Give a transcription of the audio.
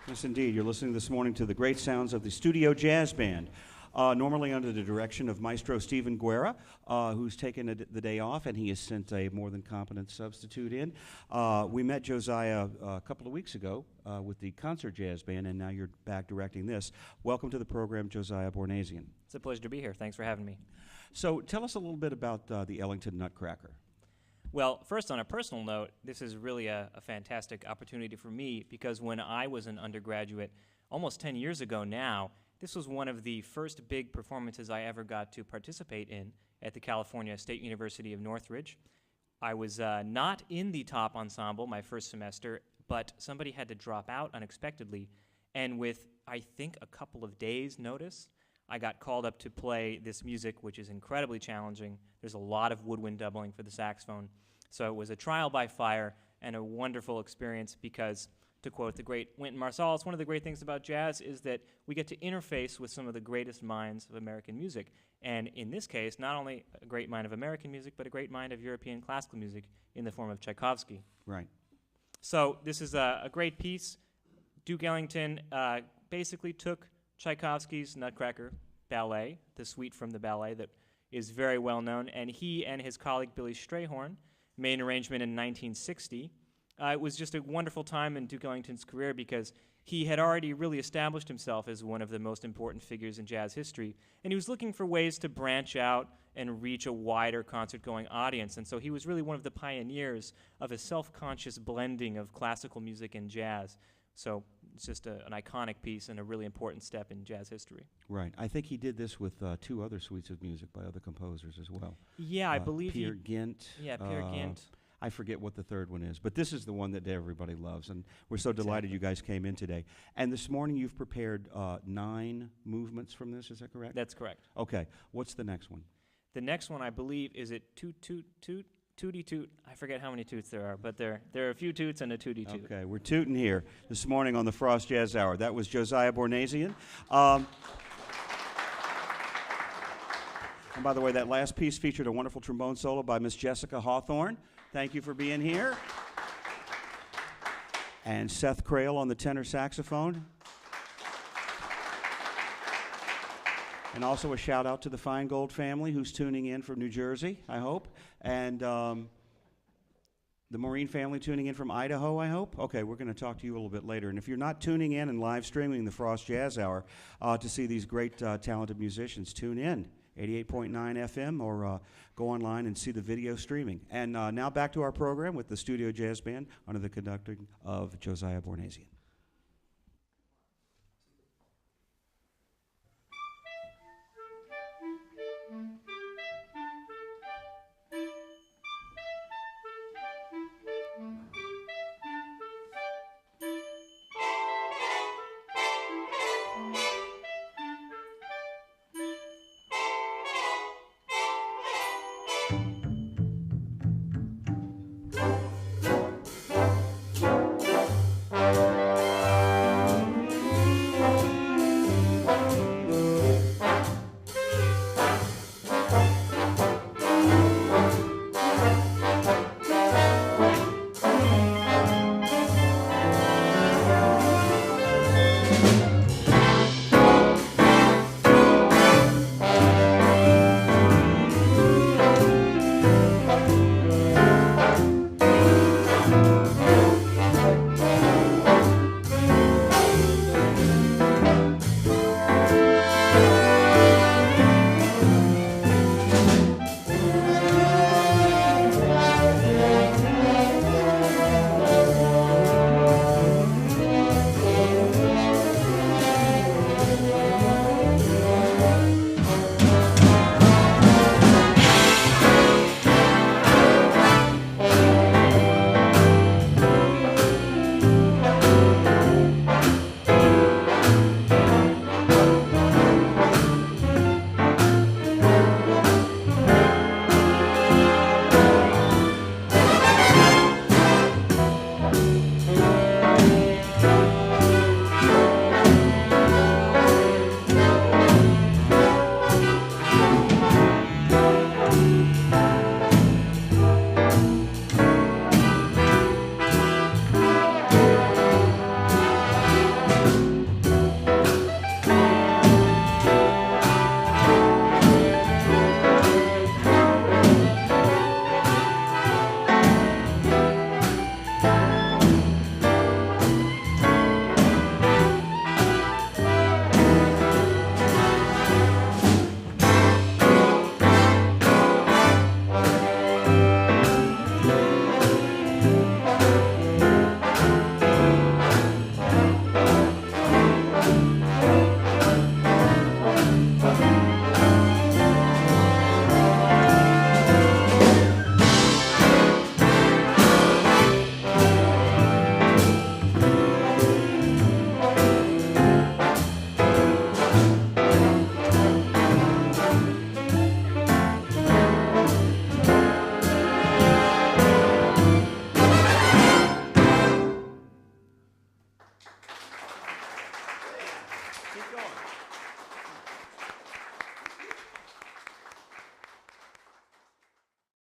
Yes, indeed. You're listening this morning to the great sounds of the Studio Jazz Band. Normally under the direction of Maestro Stephen Guerra, who's taken the day off, and he has sent a more than competent substitute in. We met Josiah a couple of weeks ago with the concert jazz band, and now you're back directing this. Welcome to the program, Josiah Boornazian. It's a pleasure to be here. Thanks for having me. So tell us a little bit about the Ellington Nutcracker. Well, first, on a personal note, this is really a fantastic opportunity for me because when I was an undergraduate, almost 10 years ago now, this was one of the first big performances I ever got to participate in at the California State University of Northridge. I was not in the top ensemble my first semester, but somebody had to drop out unexpectedly, and with, I think, a couple of days' notice, I got called up to play this music, which is incredibly challenging. There's a lot of woodwind doubling for the saxophone. So it was a trial by fire and a wonderful experience because, to quote the great Wynton Marsalis, one of the great things about jazz is that we get to interface with some of the greatest minds of American music. And in this case, not only a great mind of American music, but a great mind of European classical music in the form of Tchaikovsky. Right. So this is a great piece. Duke Ellington basically took Tchaikovsky's Nutcracker ballet, the suite from the ballet that is very well known, and he and his colleague Billy Strayhorn made an arrangement in 1960. It was just a wonderful time in Duke Ellington's career because he had already really established himself as one of the most important figures in jazz history, and he was looking for ways to branch out and reach a wider concert-going audience, and so he was really one of the pioneers of a self-conscious blending of classical music and jazz. So it's just an iconic piece and a really important step in jazz history. Right. I think he did this with two other suites of music by other composers as well. Yeah, I believe Peer Gynt. Yeah, Peer Gynt. I forget what the third one is, but this is the one that everybody loves, and we're so delighted you guys came in today. And this morning you've prepared 9 movements from this, is that correct? That's correct. Okay. What's the next one? The next one, I believe, is it toot, toot, toot, tooty, toot. I forget how many toots there are, but there are a few toots and a tooty, toot. Okay, we're tooting here this morning on the Frost Jazz Hour. That was Josiah Boornazian. And by the way, that last piece featured a wonderful trombone solo by Miss Jessica Hawthorne. Thank you for being here. And Seth Crail on the tenor saxophone. And also a shout out to the Feingold family who's tuning in from New Jersey, I hope. And the Maureen family tuning in from Idaho, I hope. Okay, we're going to talk to you a little bit later. And if you're not tuning in and live streaming the Frost Jazz Hour to see these great talented musicians, tune in. 88.9 FM, or go online and see the video streaming. And now back to our program with the Studio Jazz Band under the conducting of Josiah Boornazian. going.